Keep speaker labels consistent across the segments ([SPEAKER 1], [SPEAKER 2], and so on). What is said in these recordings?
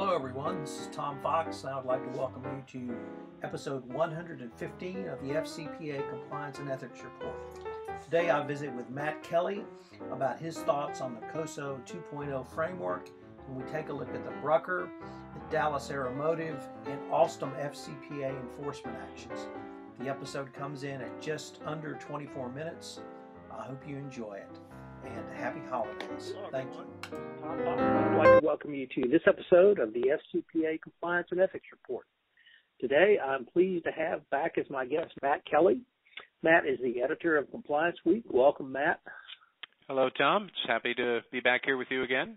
[SPEAKER 1] Hello, everyone. This is Tom Fox, and I would like to welcome you to episode 115 of the FCPA Compliance and Ethics Report. Today, I visit with Matt Kelly about his thoughts on the COSO 2.0 framework, and we take a look at the Brucker, the Dallas Aeromotive, and Alstom FCPA enforcement actions. The episode comes in at just under 24 minutes. I hope you enjoy it, and happy holidays. Thank you.
[SPEAKER 2] Tom Fox. I'd like to welcome you to this episode of the FCPA Compliance and Ethics Report. Today, I'm pleased to have back as my guest Matt Kelly. Matt is the editor of Compliance Week. Welcome, Matt.
[SPEAKER 3] Hello, Tom. It's happy to be back here with you again.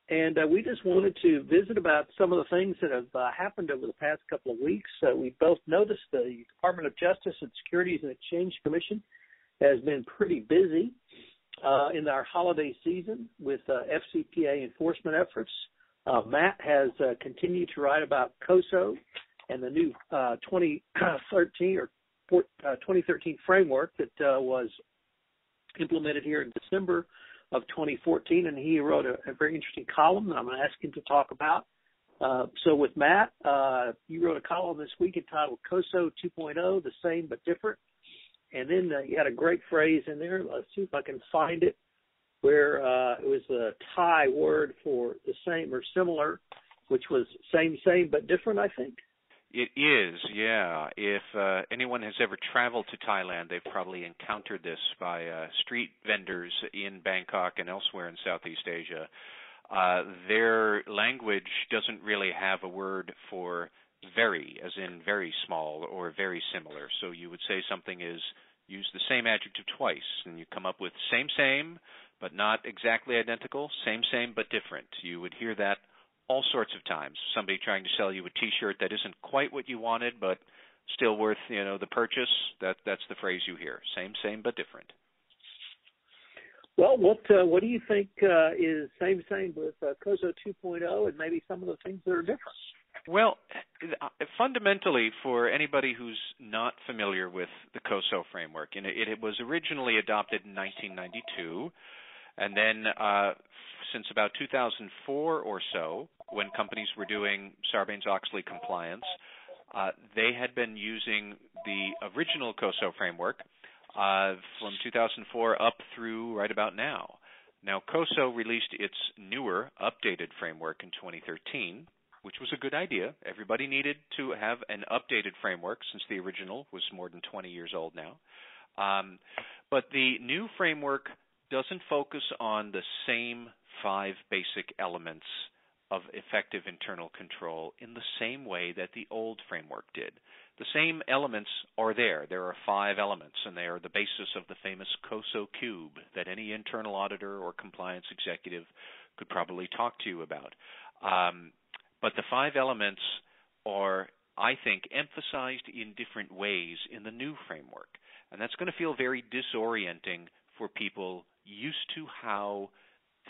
[SPEAKER 2] And we just wanted to visit about some of the things that have happened over the past couple of weeks. We both noticed the Department of Justice and Securities and Exchange Commission has been pretty busy in our holiday season with FCPA enforcement efforts. Matt has continued to write about COSO and the new 2013 framework that was implemented here in December of 2014, and he wrote a very interesting column that I'm going to ask him to talk about. So with Matt, you wrote a column this week entitled COSO 2.0, the same but different. And then you had a great phrase in there. Let's see if I can find it, where it was a Thai word for the same or similar, which was same but different, I think.
[SPEAKER 3] It is, yeah. If anyone has ever traveled to Thailand, they've probably encountered this by street vendors in Bangkok and elsewhere in Southeast Asia. Their language doesn't really have a word for very, as in very small or very similar. So you would say something is use the same adjective twice, and you come up with same, but not exactly identical, same, but different. You would hear that all sorts of times. Somebody trying to sell you a T-shirt that isn't quite what you wanted, but still worth, the purchase. That's the phrase you hear. Same, but different.
[SPEAKER 2] Well, what do you think is same with COSO 2.0 and maybe some of the things that are different?
[SPEAKER 3] Well, fundamentally, for anybody who's not familiar with the COSO framework, it was originally adopted in 1992, and then since about 2004 or so, when companies were doing Sarbanes-Oxley compliance, they had been using the original COSO framework from 2004 up through right about now. Now, COSO released its newer, updated framework in 2013, which was a good idea. Everybody needed to have an updated framework since the original was more than 20 years old now. But the new framework doesn't focus on the same 5 basic elements of effective internal control in the same way that the old framework did. The same elements are there. There are 5 elements, and they are the basis of the famous COSO cube that any internal auditor or compliance executive could probably talk to you about. But the 5 elements are, I think, emphasized in different ways in the new framework. And that's going to feel very disorienting for people used to how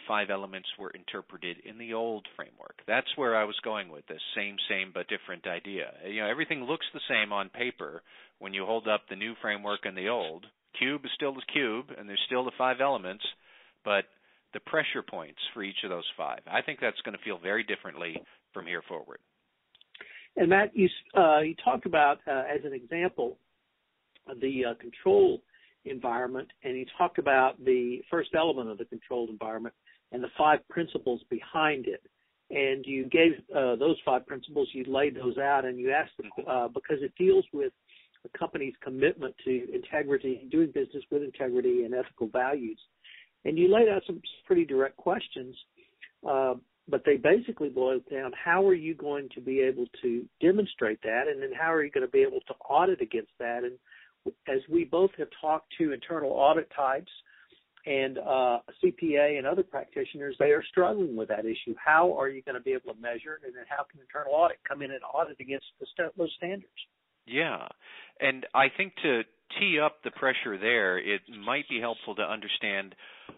[SPEAKER 3] 5 elements were interpreted in the old framework. That's where I was going with this same but different idea. Everything looks the same on paper when you hold up the new framework and the old. Cube is still the cube, and there's still the 5 elements, but the pressure points for each of those 5. I think that's going to feel very differently from here forward.
[SPEAKER 2] And Matt, you talked about, as an example, the control environment, and you talked about the first element of the controlled environment and the 5 principles behind it. And you gave those 5 principles, you laid those out, and you asked them, because it deals with the company's commitment to integrity, doing business with integrity and ethical values. And you laid out some pretty direct questions, but they basically boil down, how are you going to be able to demonstrate that, and then how are you going to be able to audit against that? And as we both have talked to internal audit types and CPA and other practitioners, they are struggling with that issue. How are you going to be able to measure it, and then how can internal audit come in and audit against those standards?
[SPEAKER 3] Yeah, and I think to tee up the pressure there, it might be helpful to understand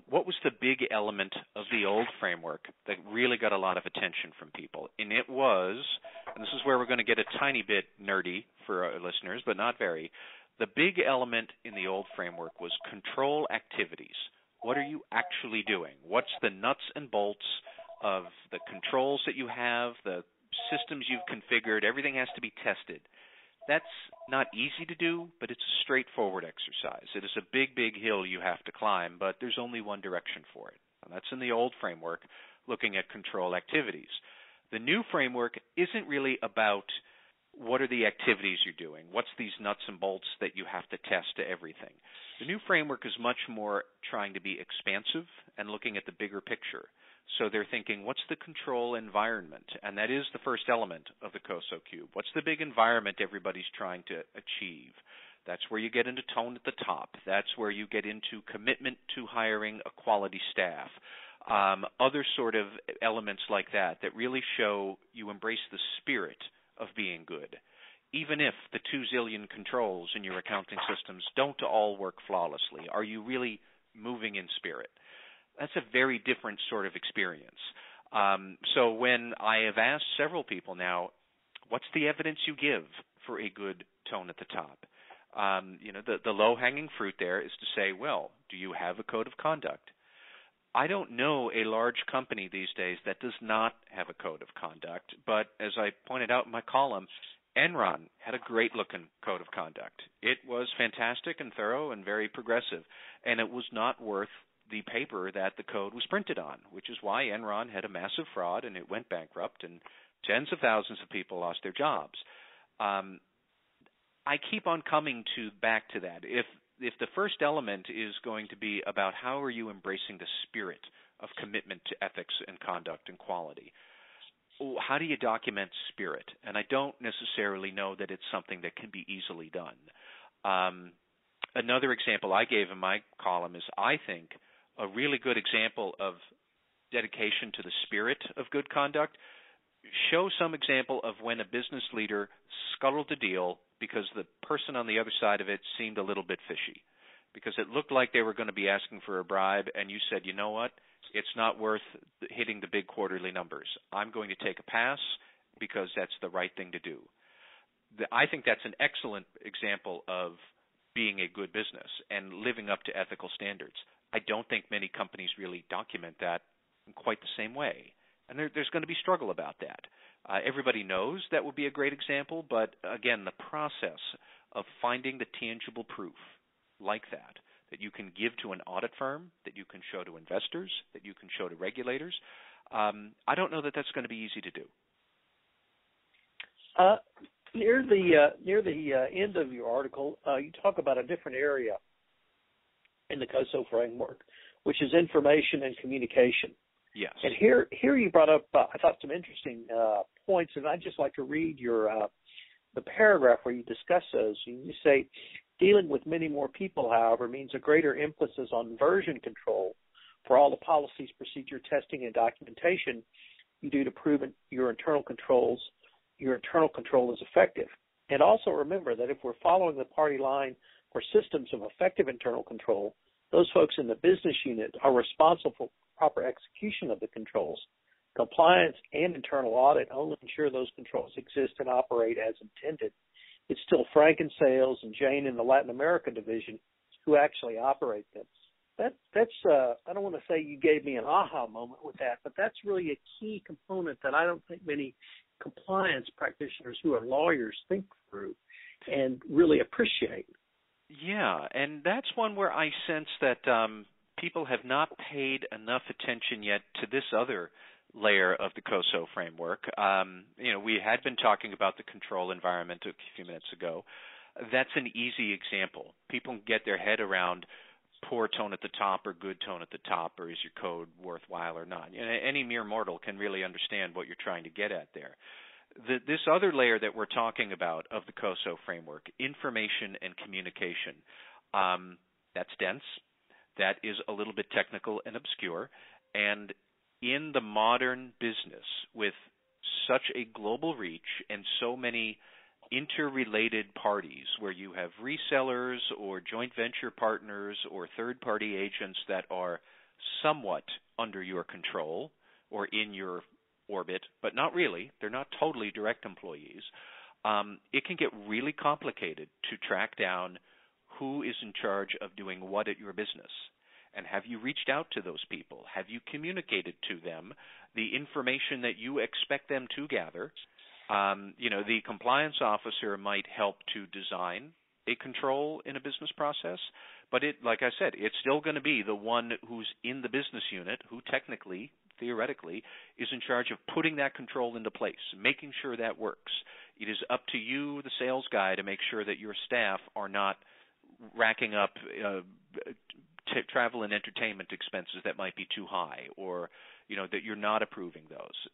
[SPEAKER 3] what was the big element of the old framework that really got a lot of attention from people. And it was, and this is where we're going to get a tiny bit nerdy for our listeners, but not very, the big element in the old framework was control activities. What are you actually doing? What's the nuts and bolts of the controls that you have, the systems you've configured. Everything has to be tested. That's not easy to do, but it's a straightforward exercise. It is a big, big hill you have to climb, but there's only one direction for it. And that's in the old framework, looking at control activities. The new framework isn't really about what are the activities you're doing, what's these nuts and bolts that you have to test to everything. The new framework is much more trying to be expansive and looking at the bigger picture. So they're thinking, what's the control environment? And that is the first element of the COSO cube. What's the big environment everybody's trying to achieve? That's where you get into tone at the top. That's where you get into commitment to hiring a quality staff. Other sort of elements like that really show you embrace the spirit of being good. Even if the 2 zillion controls in your accounting systems don't all work flawlessly, are you really moving in spirit? That's a very different sort of experience. So when I have asked several people now, what's the evidence you give for a good tone at the top? The low-hanging fruit there is to say, well, do you have a code of conduct? I don't know a large company these days that does not have a code of conduct, but as I pointed out in my column, Enron had a great-looking code of conduct. It was fantastic and thorough and very progressive, and it was not worth the paper that the code was printed on, which is why Enron had a massive fraud and it went bankrupt and tens of thousands of people lost their jobs. I keep on coming back to that. If the first element is going to be about how are you embracing the spirit of commitment to ethics and conduct and quality, how do you document spirit? And I don't necessarily know that it's something that can be easily done. Another example I gave in my column is, I think, a really good example of dedication to the spirit of good conduct. Show some example of when a business leader scuttled a deal because the person on the other side of it seemed a little bit fishy, because it looked like they were going to be asking for a bribe, and you said, you know what, it's not worth hitting the big quarterly numbers. I'm going to take a pass because that's the right thing to do. I think that's an excellent example of being a good business and living up to ethical standards. I don't think many companies really document that in quite the same way. And there's going to be struggle about that. Everybody knows that would be a great example, but again, the process of finding the tangible proof like that you can give to an audit firm, that you can show to investors, that you can show to regulators, I don't know that that's going to be easy to do.
[SPEAKER 2] Near the end of your article, you talk about a different area in the COSO framework, which is information and communication.
[SPEAKER 3] Yes.
[SPEAKER 2] And here you brought up, I thought, some interesting points, and I'd just like to read your the paragraph where you discuss those. You say, dealing with many more people, however, means a greater emphasis on version control for all the policies, procedure, testing, and documentation you do to prove your internal control is effective. And also remember that if we're following the party line for systems of effective internal control, those folks in the business unit are responsible for proper execution of the controls. Compliance and internal audit only ensure those controls exist and operate as intended. It's still Frank in sales and Jane in the Latin America division who actually operate them. That's I don't want to say you gave me an aha moment with that, but that's really a key component that I don't think many compliance practitioners who are lawyers think through and really appreciate.
[SPEAKER 3] Yeah, and that's one where I sense that people have not paid enough attention yet to this other layer of the COSO framework. We had been talking about the control environment a few minutes ago. That's an easy example. People can get their head around poor tone at the top or good tone at the top, or is your code worthwhile or not. Any mere mortal can really understand what you're trying to get at there. This other layer that we're talking about of the COSO framework, information and communication, that's dense. That is a little bit technical and obscure. And in the modern business, with such a global reach and so many interrelated parties where you have resellers or joint venture partners or third-party agents that are somewhat under your control or in your orbit, but not really. They're not totally direct employees. It can get really complicated to track down who is in charge of doing what at your business. And have you reached out to those people? Have you communicated to them the information that you expect them to gather? The compliance officer might help to design a control in a business process, but like I said, it's still going to be the one who's in the business unit who technically, theoretically, is in charge of putting that control into place, making sure that works. It is up to you, the sales guy, to make sure that your staff are not racking up travel and entertainment expenses that might be too high, or that you're not approving those.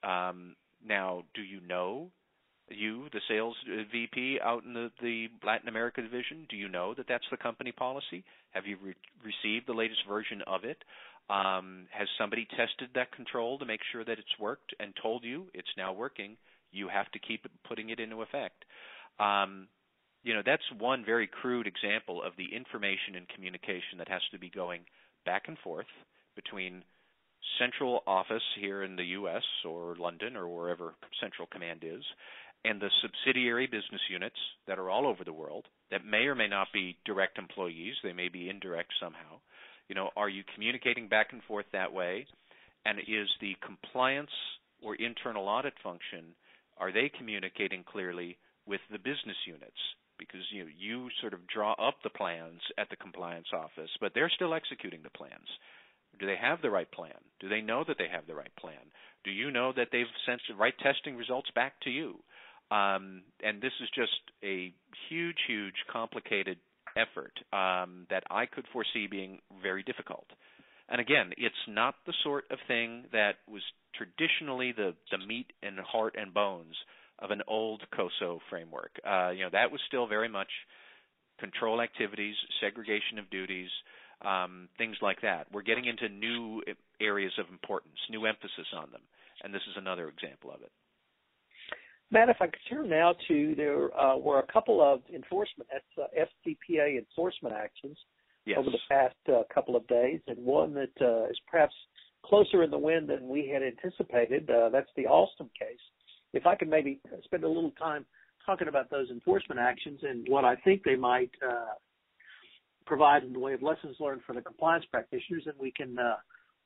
[SPEAKER 3] Now, do you know, the sales VP out in the Latin America division, do you know that that's the company policy? Have you received the latest version of it? Has somebody tested that control to make sure that it's worked and told you it's now working? You have to keep putting it into effect. That's one very crude example of the information and communication that has to be going back and forth between central office here in the U.S. or London or wherever central command is, and the subsidiary business units that are all over the world that may or may not be direct employees. They may be indirect somehow. Are you communicating back and forth that way? And is the compliance or internal audit function, are they communicating clearly with the business units? Because you sort of draw up the plans at the compliance office, but they're still executing the plans. Do they have the right plan? Do they know that they have the right plan? Do you know that they've sent the right testing results back to you? And this is just a huge, huge, complicated effort that I could foresee being very difficult. And again, it's not the sort of thing that was traditionally the meat and heart and bones of an old COSO framework. That was still very much control activities, segregation of duties, things like that. We're getting into new areas of importance, new emphasis on them, and this is another example of it.
[SPEAKER 2] Matt, if I could turn now to, there were a couple of enforcement, FCPA enforcement actions over the past couple of days, and one that is perhaps closer in the wind than we had anticipated. That's the Alstom case. If I could maybe spend a little time talking about those enforcement actions and what I think they might provide in the way of lessons learned for the compliance practitioners, and we can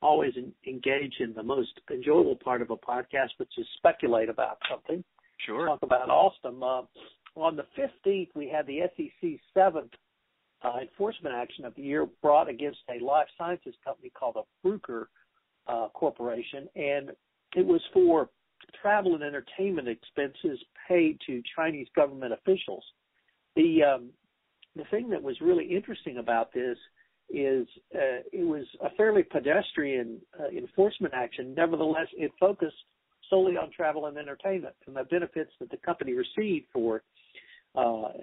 [SPEAKER 2] always engage in the most enjoyable part of a podcast, which is speculate about something.
[SPEAKER 3] Sure.
[SPEAKER 2] Talk about Alstom. On the 15th, we had the SEC's seventh enforcement action of the year brought against a life sciences company called the Bruker Corporation, and it was for travel and entertainment expenses paid to Chinese government officials. The thing that was really interesting about this is it was a fairly pedestrian enforcement action. Nevertheless, it focused solely on travel and entertainment and the benefits that the company received for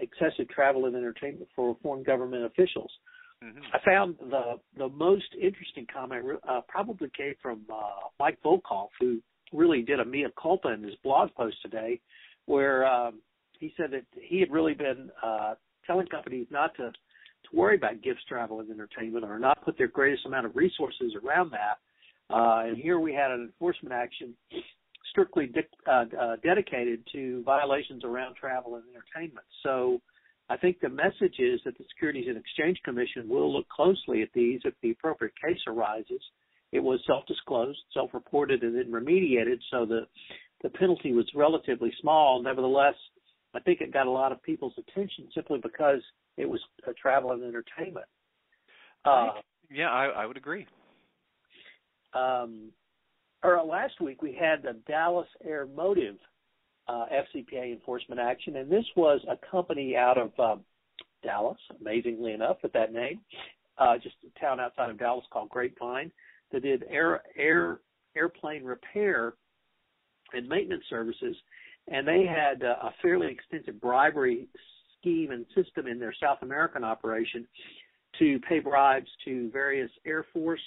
[SPEAKER 2] excessive travel and entertainment for foreign government officials. Mm-hmm. I found the most interesting comment probably came from Mike Volkov, who really did a mea culpa in his blog post today, where he said that he had really been telling companies not to worry about gifts, travel, and entertainment, or not put their greatest amount of resources around that. And here we had an enforcement action strictly dedicated to violations around travel and entertainment. So I think the message is that the Securities and Exchange Commission will look closely at these if the appropriate case arises. It was self-disclosed, self-reported, and then remediated, so the penalty was relatively small. Nevertheless, I think it got a lot of people's attention simply because it was travel and entertainment.
[SPEAKER 3] I would agree.
[SPEAKER 2] Last week we had the Dallas Air Motive FCPA enforcement action, and this was a company out of Dallas, amazingly enough, with that name, just a town outside of Dallas called Grapevine, that did airplane repair and maintenance services, and they had a fairly extensive bribery scheme and system in their South American operation to pay bribes to various Air Force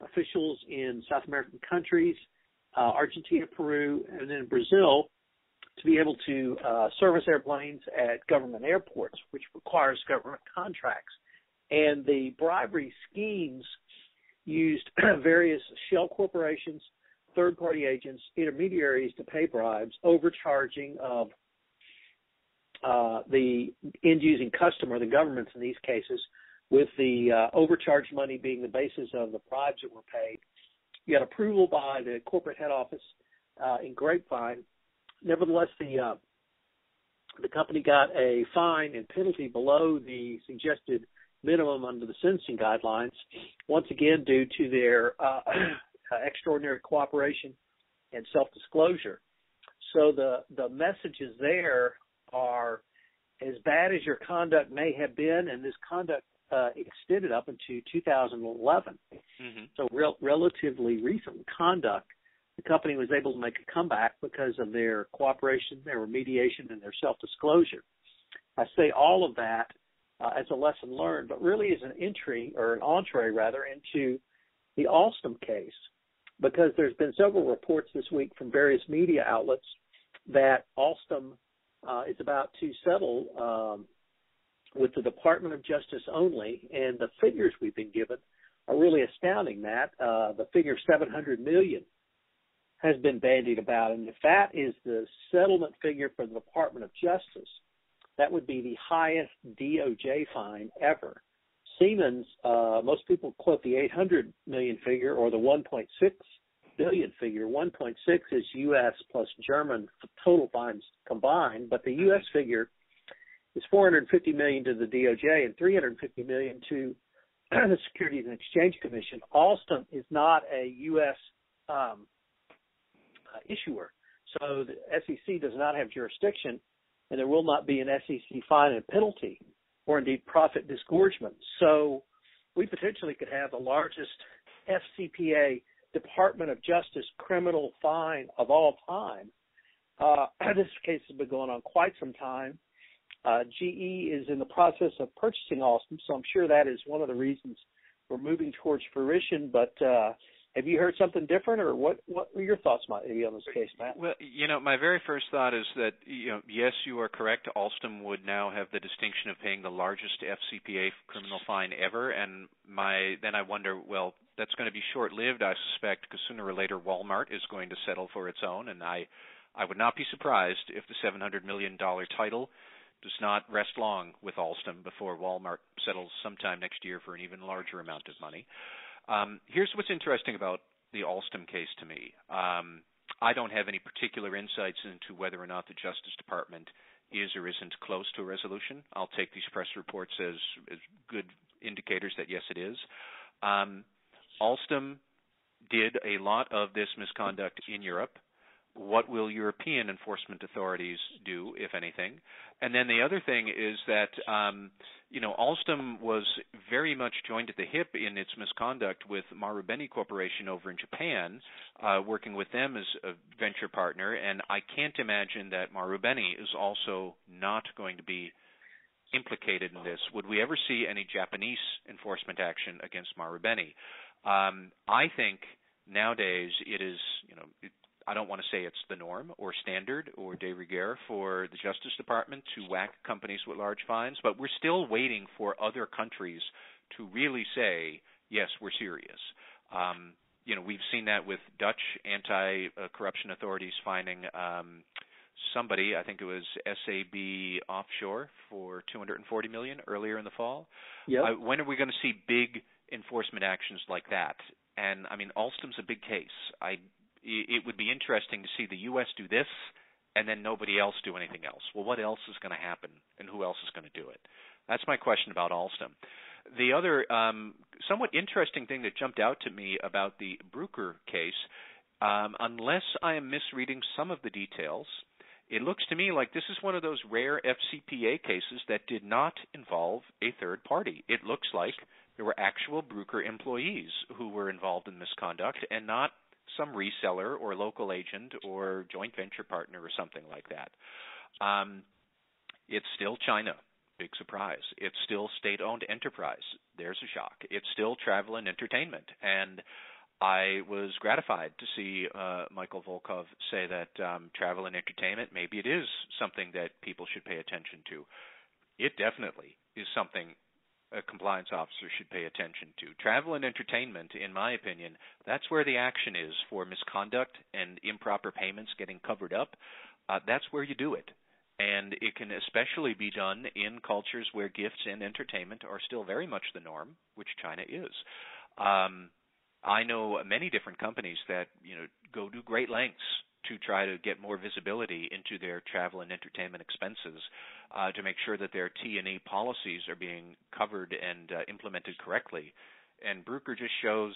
[SPEAKER 2] officials in South American countries, Argentina, Peru, and then Brazil, to be able to service airplanes at government airports, which requires government contracts. And the bribery schemes used various shell corporations, third-party agents, intermediaries to pay bribes, overcharging of the end-using customer, the governments in these cases, with the overcharge money being the basis of the bribes that were paid. You had approval by the corporate head office in Grapevine. Nevertheless, the company got a fine and penalty below the suggested minimum under the sentencing guidelines, once again due to their extraordinary cooperation and self-disclosure. So the messages there are, as bad as your conduct may have been, and this conduct extended up into 2011. Mm-hmm. So relatively recent conduct, the company was able to make a comeback because of their cooperation, their remediation, and their self-disclosure. I say all of that as a lesson learned, but really as an entree into the Alstom case, because there's been several reports this week from various media outlets that Alstom is about to settle with the Department of Justice only, and the figures we've been given are really astounding. That the figure $700 million has been bandied about, and if that is the settlement figure for the Department of Justice, that would be the highest DOJ fine ever. Siemens, most people quote the $800 million figure or the $1.6 billion figure. 1.6 is U.S. plus German total fines combined, but the U.S. figure is $450 million to the DOJ and $350 million to the Securities and Exchange Commission. Alstom is not a U.S. Issuer, so the SEC does not have jurisdiction, and there will not be an SEC fine and penalty, or indeed profit disgorgement. So we potentially could have the largest FCPA Department of Justice criminal fine of all time. This case has been going on quite some time. GE is in the process of purchasing Alstom, so I'm sure that is one of the reasons we're moving towards fruition. But have you heard something different, or what were your thoughts might be on this case, Matt?
[SPEAKER 3] Well, my very first thought is that, yes, you are correct. Alstom would now have the distinction of paying the largest FCPA criminal fine ever, and then I wonder, well, that's going to be short-lived, I suspect, because sooner or later Walmart is going to settle for its own, and I would not be surprised if the $700 million title does not rest long with Alstom before Walmart settles sometime next year for an even larger amount of money. Here's what's interesting about the Alstom case to me. I don't have any particular insights into whether or not the Justice Department is or isn't close to a resolution. I'll take these press reports as good indicators that, yes, it is. Alstom did a lot of this misconduct in Europe. What will European enforcement authorities do, if anything? And then the other thing is that, Alstom was very much joined at the hip in its misconduct with Marubeni Corporation over in Japan, working with them as a venture partner, and I can't imagine that Marubeni is also not going to be implicated in this. Would we ever see any Japanese enforcement action against Marubeni? I think nowadays it is, I don't want to say it's the norm or standard or de rigueur for the Justice Department to whack companies with large fines, but we're still waiting for other countries to really say, yes, we're serious. We've seen that with Dutch anti-corruption authorities fining somebody, I think it was SAB Offshore, for $240 million earlier in the fall.
[SPEAKER 2] Yep.
[SPEAKER 3] When are we going to see big enforcement actions like that? And, Alstom's a big case. It would be interesting to see the U.S. do this and then nobody else do anything else. Well, what else is going to happen, and who else is going to do it? That's my question about Alstom. The other somewhat interesting thing that jumped out to me about the Bruker case, unless I am misreading some of the details, it looks to me like this is one of those rare FCPA cases that did not involve a third party. It looks like there were actual Bruker employees who were involved in misconduct and not some reseller or local agent or joint venture partner or something like that. It's still China. Big surprise. It's still state-owned enterprise. There's a shock. It's still travel and entertainment. And I was gratified to see Michael Volkov say that travel and entertainment, maybe it is something that people should pay attention to. It definitely is something a compliance officer should pay attention to. Travel and entertainment, in my opinion, that's where the action is for misconduct and improper payments getting covered up. That's where you do it. And it can especially be done in cultures where gifts and entertainment are still very much the norm, which China is. I know many different companies that go to great lengths to try to get more visibility into their travel and entertainment expenses, to make sure that their T&E policies are being covered and implemented correctly. And Bruker just shows,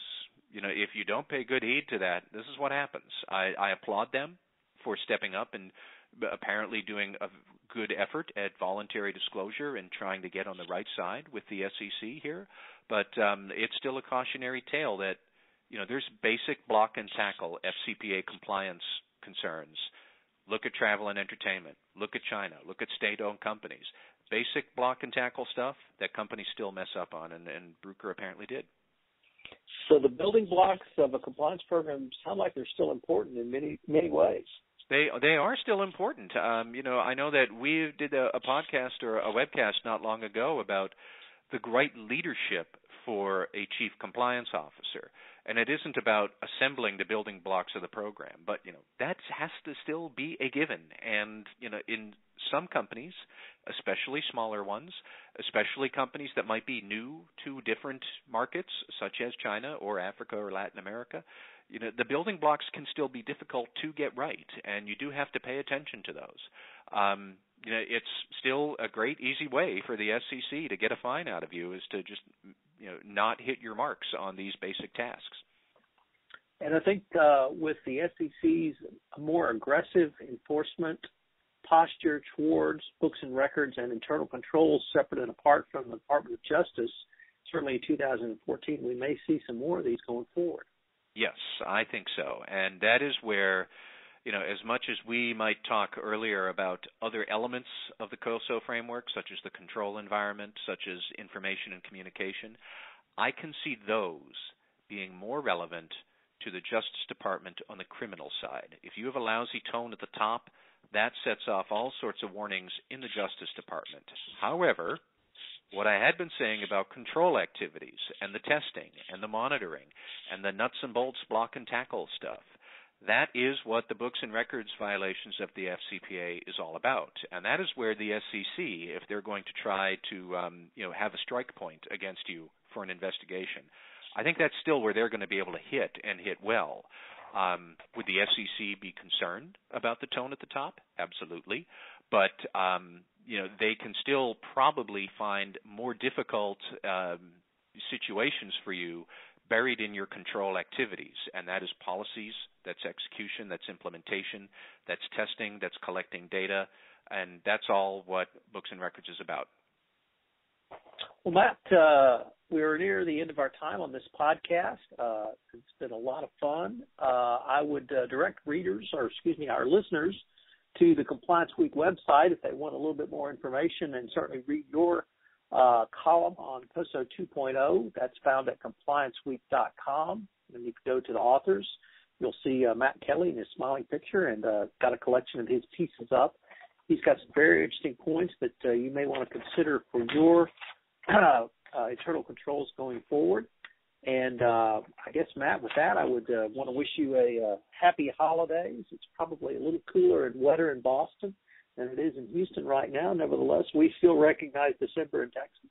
[SPEAKER 3] if you don't pay good heed to that, this is what happens. I applaud them for stepping up and apparently doing a good effort at voluntary disclosure and trying to get on the right side with the SEC here. But it's still a cautionary tale that, there's basic block and tackle FCPA compliance concerns. Look at travel and entertainment. Look at China. Look at state-owned companies. Basic block and tackle stuff that companies still mess up on, and Bruker apparently did.
[SPEAKER 2] So the building blocks of a compliance program sound like they're still important in many ways.
[SPEAKER 3] They are still important. I know that we did a podcast or a webcast not long ago about the great leadership for a chief compliance officer. And it isn't about assembling the building blocks of the program, but that has to still be a given. And in some companies, especially smaller ones, especially companies that might be new to different markets such as China or Africa or Latin America, the building blocks can still be difficult to get right, and you do have to pay attention to those. It's still a great, easy way for the SEC to get a fine out of you is to just not hit your marks on these basic tasks.
[SPEAKER 2] And I think with the SEC's more aggressive enforcement posture towards books and records and internal controls separate and apart from the Department of Justice, certainly in 2014, we may see some more of these going forward.
[SPEAKER 3] Yes, I think so. And that is where, as much as we might talk earlier about other elements of the COSO framework, such as the control environment, such as information and communication, I can see those being more relevant to the Justice Department on the criminal side. If you have a lousy tone at the top, that sets off all sorts of warnings in the Justice Department. However, what I had been saying about control activities and the testing and the monitoring and the nuts and bolts block and tackle stuff, that is what the books and records violations of the FCPA is all about. And that is where the SEC, if they're going to try to have a strike point against you for an investigation, I think that's still where they're going to be able to hit and hit well. Would the SEC be concerned about the tone at the top? Absolutely. But they can still probably find more difficult situations for you buried in your control activities, and that is policies, that's execution, that's implementation, that's testing, that's collecting data, and that's all what Books and Records is about.
[SPEAKER 2] Well, Matt, we are near the end of our time on this podcast. It's been a lot of fun. I would direct our listeners to the Compliance Week website if they want a little bit more information, and certainly read your column on COSO 2.0. That's found at complianceweek.com. And you can go to the authors. You'll see Matt Kelly in his smiling picture, and got a collection of his pieces up. He's got some very interesting points that you may want to consider for your internal controls going forward. And I guess, Matt, with that, I would want to wish you a happy holidays. It's probably a little cooler and wetter in Boston than it is in Houston right now. Nevertheless, we still recognize December in Texas.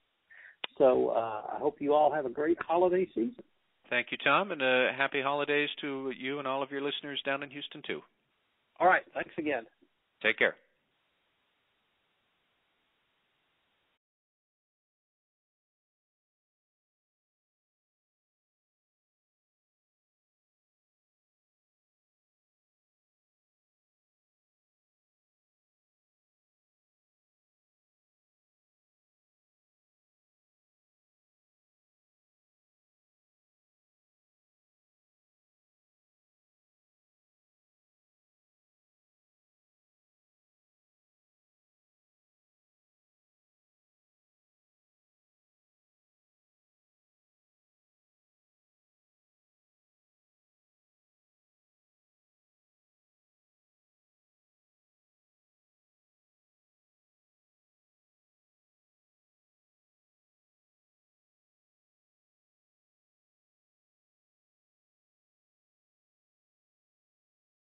[SPEAKER 2] So I hope you all have a great holiday season.
[SPEAKER 3] Thank you, Tom, and happy holidays to you and all of your listeners down in Houston, too.
[SPEAKER 2] All right. Thanks again.
[SPEAKER 3] Take care.